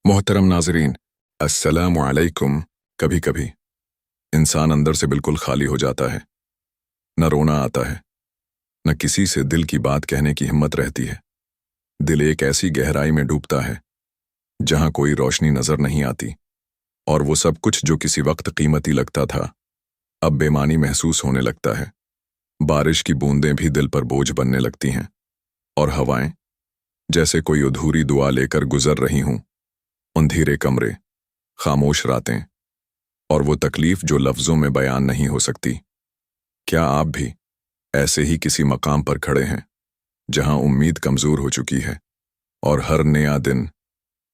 मोहतरम नाजरीन, अस्सलामु अलैकुम। कभी कभी इंसान अंदर से बिल्कुल खाली हो जाता है। न रोना आता है, न किसी से दिल की बात कहने की हिम्मत रहती है। दिल एक ऐसी गहराई में डूबता है जहां कोई रोशनी नजर नहीं आती, और वो सब कुछ जो किसी वक्त कीमती लगता था अब बेमानी महसूस होने लगता है। बारिश की बूंदें भी दिल पर बोझ बनने लगती हैं, और हवाएं जैसे कोई अधूरी दुआ लेकर गुजर रही हूं। अंधेरे कमरे, खामोश रातें, और वो तकलीफ जो लफ्जों में बयान नहीं हो सकती। क्या आप भी ऐसे ही किसी मकाम पर खड़े हैं जहां उम्मीद कमजोर हो चुकी है और हर नया दिन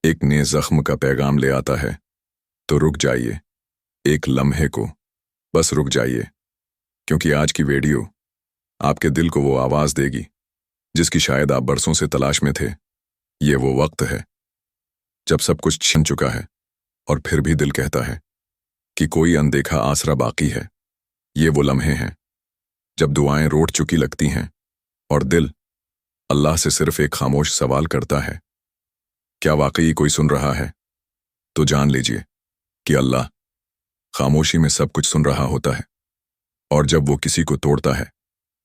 एक नए जख्म का पैगाम ले आता है? तो रुक जाइए, एक लम्हे को बस रुक जाइए, क्योंकि आज की वीडियो आपके दिल को वो आवाज देगी जिसकी शायद आप बरसों से तलाश में थे। ये वो वक्त है जब सब कुछ छिन चुका है और फिर भी दिल कहता है कि कोई अनदेखा आसरा बाकी है। ये वो लम्हे हैं जब दुआएं रोट चुकी लगती हैं और दिल अल्लाह से सिर्फ एक खामोश सवाल करता है, क्या वाकई कोई सुन रहा है? तो जान लीजिए कि अल्लाह खामोशी में सब कुछ सुन रहा होता है, और जब वो किसी को तोड़ता है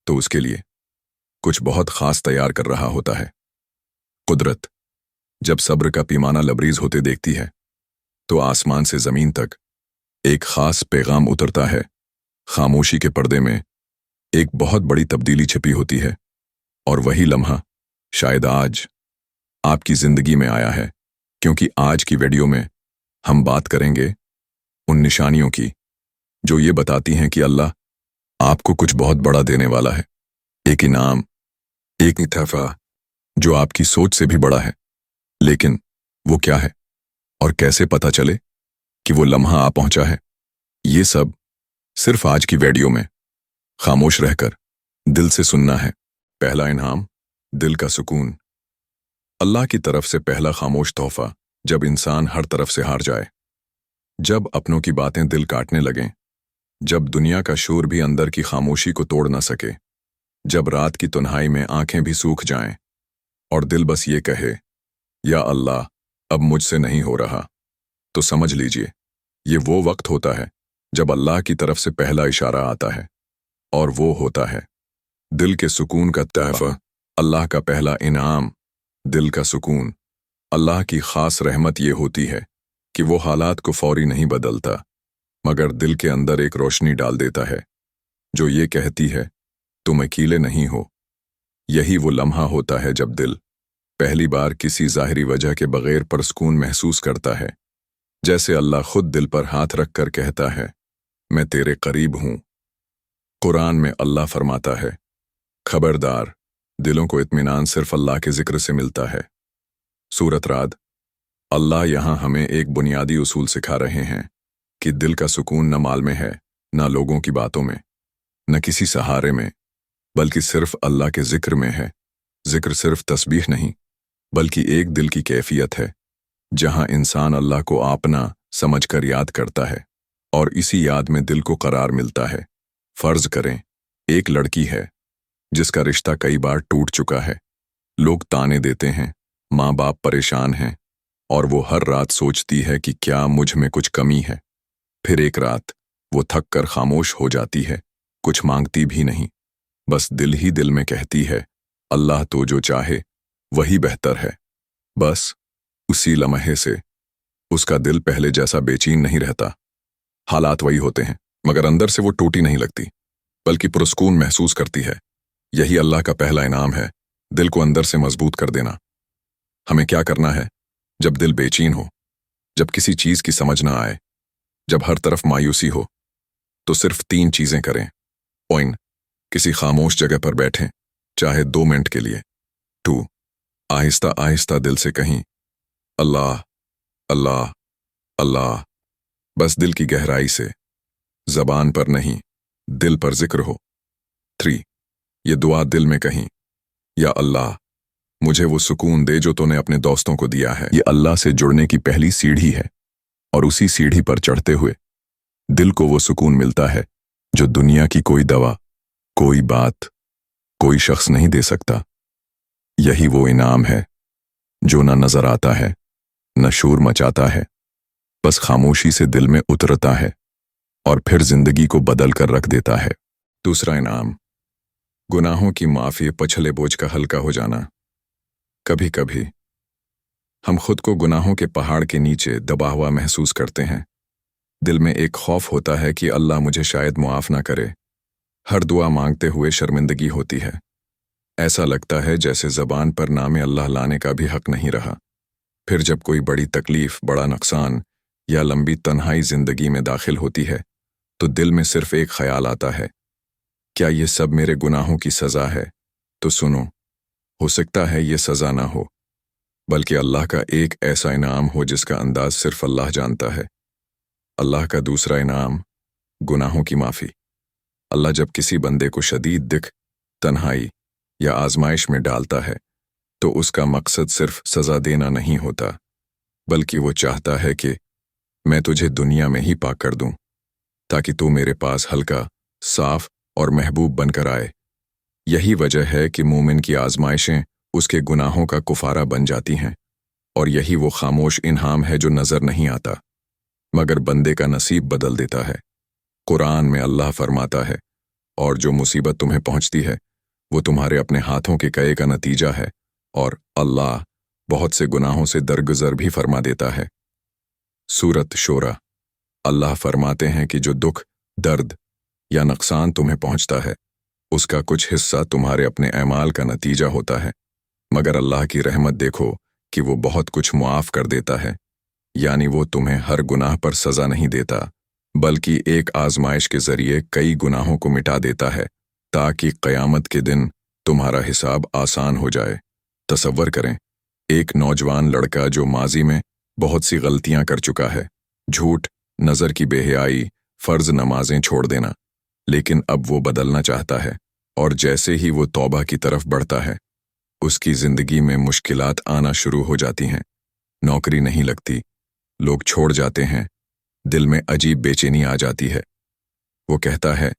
तो उसके लिए कुछ बहुत खास तैयार कर रहा होता है। कुदरत जब सब्र का पैमाना लबरीज होते देखती है तो आसमान से जमीन तक एक खास पैगाम उतरता है। खामोशी के पर्दे में एक बहुत बड़ी तब्दीली छिपी होती है, और वही लम्हा शायद आज आपकी जिंदगी में आया है, क्योंकि आज की वीडियो में हम बात करेंगे उन निशानियों की जो ये बताती हैं कि अल्लाह आपको कुछ बहुत बड़ा देने वाला है। एक इनाम, एक तोहफा जो आपकी सोच से भी बड़ा है। लेकिन वो क्या है और कैसे पता चले कि वो लम्हा आ पहुंचा है? ये सब सिर्फ आज की वीडियो में खामोश रहकर दिल से सुनना है। पहला इनाम, दिल का सुकून। अल्लाह की तरफ से पहला खामोश तोहफा जब इंसान हर तरफ से हार जाए, जब अपनों की बातें दिल काटने लगें, जब दुनिया का शोर भी अंदर की खामोशी को तोड़ न सके, जब रात की तन्हाई में आंखें भी सूख जाएं और दिल बस ये कहे, या अल्लाह अब मुझसे नहीं हो रहा, तो समझ लीजिए ये वो वक्त होता है जब अल्लाह की तरफ से पहला इशारा आता है, और वो होता है दिल के सुकून का तोहफा। अल्लाह का पहला इनाम, दिल का सुकून। अल्लाह की खास रहमत ये होती है कि वो हालात को फौरी नहीं बदलता, मगर दिल के अंदर एक रोशनी डाल देता है जो ये कहती है तुम अकेले नहीं हो। यही वो लम्हा होता है जब दिल पहली बार किसी ज़ाहिरी वजह के बगैर पुरस्कून महसूस करता है, जैसे अल्लाह खुद दिल पर हाथ रखकर कहता है, मैं तेरे करीब हूं। कुरान में अल्लाह फरमाता है, खबरदार, दिलों को इत्मीनान सिर्फ अल्लाह के जिक्र से मिलता है। सूरत राद। अल्लाह यहां हमें एक बुनियादी उसूल सिखा रहे हैं कि दिल का सुकून न माल में है, न लोगों की बातों में, न किसी सहारे में, बल्कि सिर्फ अल्लाह के जिक्र में है। जिक्र सिर्फ तस्बीह नहीं, बल्कि एक दिल की कैफियत है जहां इंसान अल्लाह को अपना समझकर याद करता है, और इसी याद में दिल को करार मिलता है। फर्ज करें एक लड़की है जिसका रिश्ता कई बार टूट चुका है। लोग ताने देते हैं, माँ बाप परेशान हैं, और वो हर रात सोचती है कि क्या मुझ में कुछ कमी है। फिर एक रात वो थक कर खामोश हो जाती है, कुछ मांगती भी नहीं, बस दिल ही दिल में कहती है, अल्लाह तो जो चाहे वही बेहतर है। बस उसी लम्हे से उसका दिल पहले जैसा बेचैन नहीं रहता। हालात वही होते हैं, मगर अंदर से वो टूटी नहीं लगती, बल्कि पुरस्कून महसूस करती है। यही अल्लाह का पहला इनाम है, दिल को अंदर से मजबूत कर देना। हमें क्या करना है जब दिल बेचैन हो, जब किसी चीज की समझ ना आए, जब हर तरफ मायूसी हो? तो सिर्फ 3 चीजें करें। पॉइंट, किसी खामोश जगह पर बैठें, चाहे 2 मिनट के लिए। 2, आहिस्ता आहिस्ता दिल से कहीं, अल्लाह अल्लाह अल्लाह। बस दिल की गहराई से, जबान पर नहीं, दिल पर जिक्र हो। 3, ये दुआ दिल में कहीं, या अल्लाह मुझे वो सुकून दे जो तूने अपने दोस्तों को दिया है। ये अल्लाह से जुड़ने की पहली सीढ़ी है, और उसी सीढ़ी पर चढ़ते हुए दिल को वो सुकून मिलता है जो दुनिया की कोई दवा, कोई बात, कोई शख्स नहीं दे सकता। यही वो इनाम है जो ना नजर आता है, न शोर मचाता है, बस खामोशी से दिल में उतरता है और फिर जिंदगी को बदल कर रख देता है। दूसरा इनाम, गुनाहों की माफी, पछले बोझ का हल्का हो जाना। कभी कभी हम खुद को गुनाहों के पहाड़ के नीचे दबा हुआ महसूस करते हैं। दिल में एक खौफ होता है कि अल्लाह मुझे शायद मुआफ ना करे। हर दुआ मांगते हुए शर्मिंदगी होती है। ऐसा लगता है जैसे ज़बान पर नाम अल्लाह लाने का भी हक नहीं रहा। फिर जब कोई बड़ी तकलीफ, बड़ा नुकसान या लंबी तन्हाई जिंदगी में दाखिल होती है तो दिल में सिर्फ एक ख्याल आता है, क्या ये सब मेरे गुनाहों की सज़ा है? तो सुनो, हो सकता है ये सज़ा ना हो, बल्कि अल्लाह का एक ऐसा इनाम हो जिसका अंदाज सिर्फ अल्लाह जानता है। अल्लाह का दूसरा इनाम, गुनाहों की माफ़ी। अल्लाह जब किसी बंदे को शदीद दिख, तन्हाई या आजमाइश में डालता है तो उसका मकसद सिर्फ सज़ा देना नहीं होता, बल्कि वो चाहता है कि मैं तुझे दुनिया में ही पाक कर दूं, ताकि तू मेरे पास हल्का, साफ और महबूब बनकर आए। यही वजह है कि मोमिन की आजमाइशें उसके गुनाहों का कुफारा बन जाती हैं, और यही वो खामोश इनाम है जो नज़र नहीं आता मगर बंदे का नसीब बदल देता है। कुरान में अल्लाह फरमाता है, और जो मुसीबत तुम्हें पहुंचती है वो तुम्हारे अपने हाथों के कये का नतीजा है, और अल्लाह बहुत से गुनाहों से दरगुजर भी फरमा देता है। सूरत शोरा। अल्लाह फरमाते हैं कि जो दुख, दर्द या नुकसान तुम्हें पहुंचता है उसका कुछ हिस्सा तुम्हारे अपने अमाल का नतीजा होता है, मगर अल्लाह की रहमत देखो कि वो बहुत कुछ मुआफ कर देता है। यानी वो तुम्हें हर गुनाह पर सज़ा नहीं देता, बल्कि एक आजमाइश के ज़रिए कई गुनाहों को मिटा देता है, ताकि क़यामत के दिन तुम्हारा हिसाब आसान हो जाए। तसव्वुर करें, एक नौजवान लड़का जो माजी में बहुत सी गलतियां कर चुका है, झूठ, नज़र की बेहयाई, फ़र्ज़ नमाजें छोड़ देना, लेकिन अब वो बदलना चाहता है, और जैसे ही वो तौबा की तरफ बढ़ता है उसकी ज़िंदगी में मुश्किलात आना शुरू हो जाती हैं। नौकरी नहीं लगती, लोग छोड़ जाते हैं, दिल में अजीब बेचैनी आ जाती है। वो कहता है,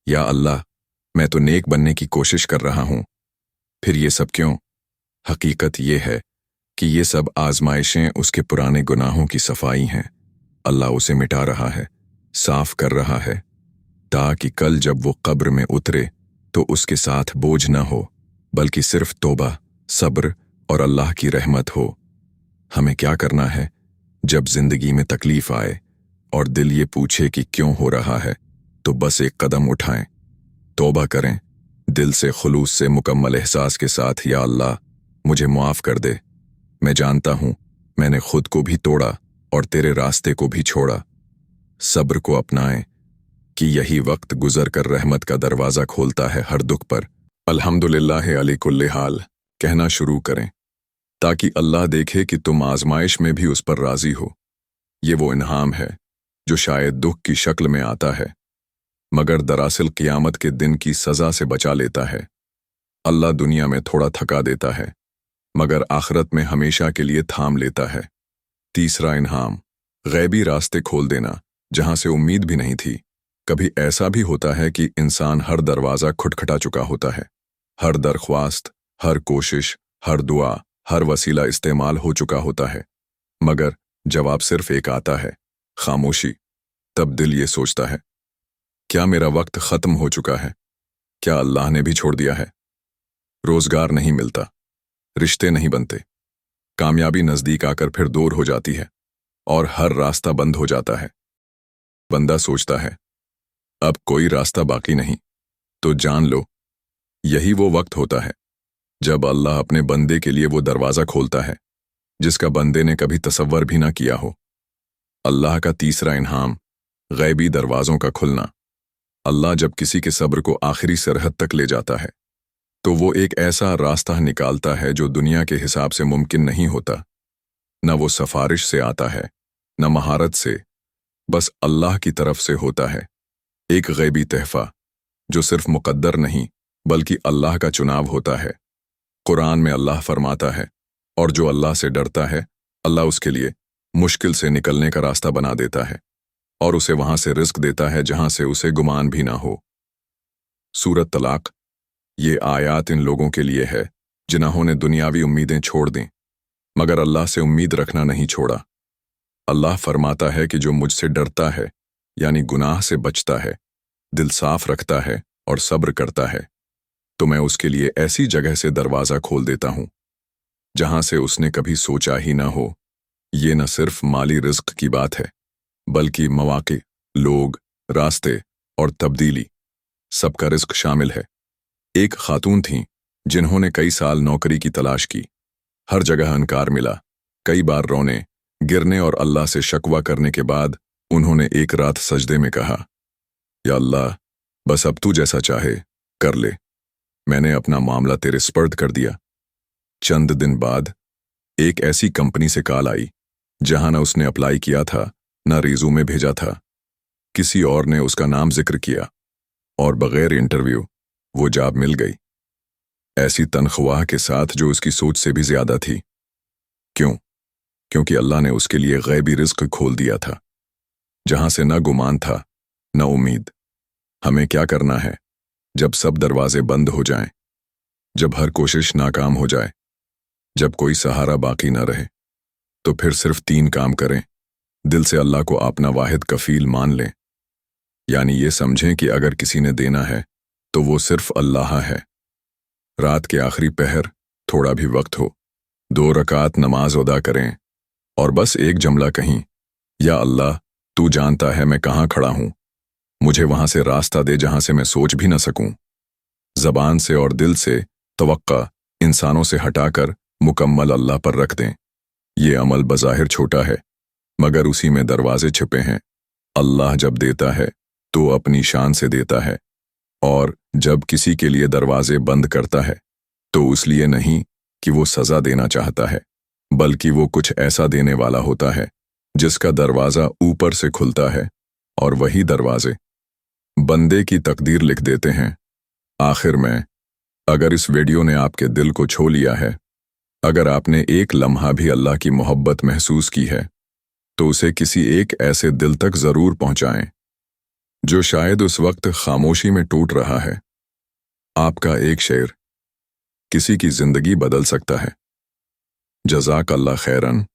या अल्लाह, मैं तो नेक बनने की कोशिश कर रहा हूं, फिर ये सब क्यों? हकीकत ये है कि ये सब आजमाइशें उसके पुराने गुनाहों की सफाई हैं। अल्लाह उसे मिटा रहा है, साफ कर रहा है, ताकि कल जब वो कब्र में उतरे तो उसके साथ बोझ न हो, बल्कि सिर्फ तौबा, सब्र और अल्लाह की रहमत हो। हमें क्या करना है? जब जिंदगी में तकलीफ आए और दिल ये पूछे कि क्यों हो रहा है, तो बस एक कदम उठाएं, तौबा करें, दिल से खुलूस से मुकम्मल एहसास के साथ, या अल्लाह मुझे मुआफ़ कर दे, मैं जानता हूं मैंने खुद को भी तोड़ा और तेरे रास्ते को भी छोड़ा। सब्र को अपनाएं कि यही वक्त गुजर कर रहमत का दरवाज़ा खोलता है हर दुख पर। अल्हम्दुलिल्लाह अली कुल्ले हाल कहना शुरू करें, ताकि अल्लाह देखे कि तुम आजमाइश में भी उस पर राज़ी हो। ये वो इनाम है जो शायद दुख की शक्ल में आता है, मगर दरअसल क़यामत के दिन की सज़ा से बचा लेता है। अल्लाह दुनिया में थोड़ा थका देता है, मगर आखिरत में हमेशा के लिए थाम लेता है। तीसरा इनाम, गैबी रास्ते खोल देना जहां से उम्मीद भी नहीं थी। कभी ऐसा भी होता है कि इंसान हर दरवाज़ा खटखटा चुका होता है, हर दरख्वास्त, हर कोशिश, हर दुआ, हर वसीला इस्तेमाल हो चुका होता है, मगर जवाब सिर्फ एक आता है, खामोशी। तब दिल ये सोचता है, क्या मेरा वक्त ख़त्म हो चुका है? क्या अल्लाह ने भी छोड़ दिया है? रोज़गार नहीं मिलता, रिश्ते नहीं बनते, कामयाबी नज़दीक आकर फिर दूर हो जाती है और हर रास्ता बंद हो जाता है। बंदा सोचता है, अब कोई रास्ता बाकी नहीं, तो जान लो यही वो वक्त होता है जब अल्लाह अपने बंदे के लिए वो दरवाज़ा खोलता है जिसका बंदे ने कभी तसव्वुर भी ना किया हो। अल्लाह का तीसरा इनाम, गैबी दरवाज़ों का खुलना। अल्लाह जब किसी के सब्र को आखिरी सरहद तक ले जाता है तो वो एक ऐसा रास्ता निकालता है जो दुनिया के हिसाब से मुमकिन नहीं होता। न वो सिफारिश से आता है, न महारत से, बस अल्लाह की तरफ से होता है। एक गैबी तहफ़ा जो सिर्फ मुक़द्दर नहीं बल्कि अल्लाह का चुनाव होता है। कुरान में अल्लाह फरमाता है, और जो अल्लाह से डरता है अल्लाह उसके लिए मुश्किल से निकलने का रास्ता बना देता है और उसे वहां से रिज़्क़ देता है जहां से उसे गुमान भी ना हो। सूरत तलाक़। ये आयात इन लोगों के लिए है जिन्होंने दुनियावी उम्मीदें छोड़ दें, मगर अल्लाह से उम्मीद रखना नहीं छोड़ा। अल्लाह फरमाता है कि जो मुझसे डरता है, यानी गुनाह से बचता है, दिल साफ रखता है और सब्र करता है, तो मैं उसके लिए ऐसी जगह से दरवाज़ा खोल देता हूँ जहां से उसने कभी सोचा ही ना हो। ये न सिर्फ माली रिस्क की बात है, बल्कि मौके, लोग, रास्ते और तब्दीली, सबका रिस्क शामिल है। एक खातून थीं जिन्होंने कई साल नौकरी की तलाश की, हर जगह इनकार मिला, कई बार रोने, गिरने और अल्लाह से शकवा करने के बाद उन्होंने एक रात सजदे में कहा, या अल्लाह, बस अब तू जैसा चाहे कर ले, मैंने अपना मामला तेरे स्पर्द कर दिया। चंद दिन बाद एक ऐसी कंपनी से कॉल आई जहां न उसने अप्लाई किया था, न रिज्यूमे भेजा था। किसी और ने उसका नाम जिक्र किया और बगैर इंटरव्यू वो जॉब मिल गई, ऐसी तनख्वाह के साथ जो उसकी सोच से भी ज्यादा थी। क्यों? क्योंकि अल्लाह ने उसके लिए गैबी रिस्क खोल दिया था, जहां से न गुमान था न उम्मीद। हमें क्या करना है जब सब दरवाजे बंद हो जाएं, जब हर कोशिश नाकाम हो जाए, जब कोई सहारा बाकी न रहे, तो फिर सिर्फ 3 काम करें। दिल से अल्लाह को अपना वाहिद कफील मान लें, यानी ये समझें कि अगर किसी ने देना है तो वो सिर्फ अल्लाह है। रात के आखिरी पहर थोड़ा भी वक्त हो, 2 रकात नमाज अदा करें और बस एक जुमला कहीं, या अल्लाह, तू जानता है मैं कहाँ खड़ा हूं, मुझे वहां से रास्ता दे जहां से मैं सोच भी न सकूं। जबान से और दिल से तवक्का इंसानों से हटाकर मुकम्मल अल्लाह पर रख दें। ये अमल बज़ाहिर छोटा है, मगर उसी में दरवाजे छिपे हैं। अल्लाह जब देता है तो अपनी शान से देता है, और जब किसी के लिए दरवाजे बंद करता है तो इसलिए नहीं कि वो सज़ा देना चाहता है, बल्कि वो कुछ ऐसा देने वाला होता है जिसका दरवाज़ा ऊपर से खुलता है, और वही दरवाजे बंदे की तकदीर लिख देते हैं। आखिर में, अगर इस वीडियो ने आपके दिल को छू लिया है, अगर आपने एक लम्हा भी अल्लाह की मोहब्बत महसूस की है, तो उसे किसी एक ऐसे दिल तक ज़रूर पहुंचाएं जो शायद उस वक्त खामोशी में टूट रहा है। आपका एक शेर किसी की जिंदगी बदल सकता है। जज़ाक अल्लाह खैरन।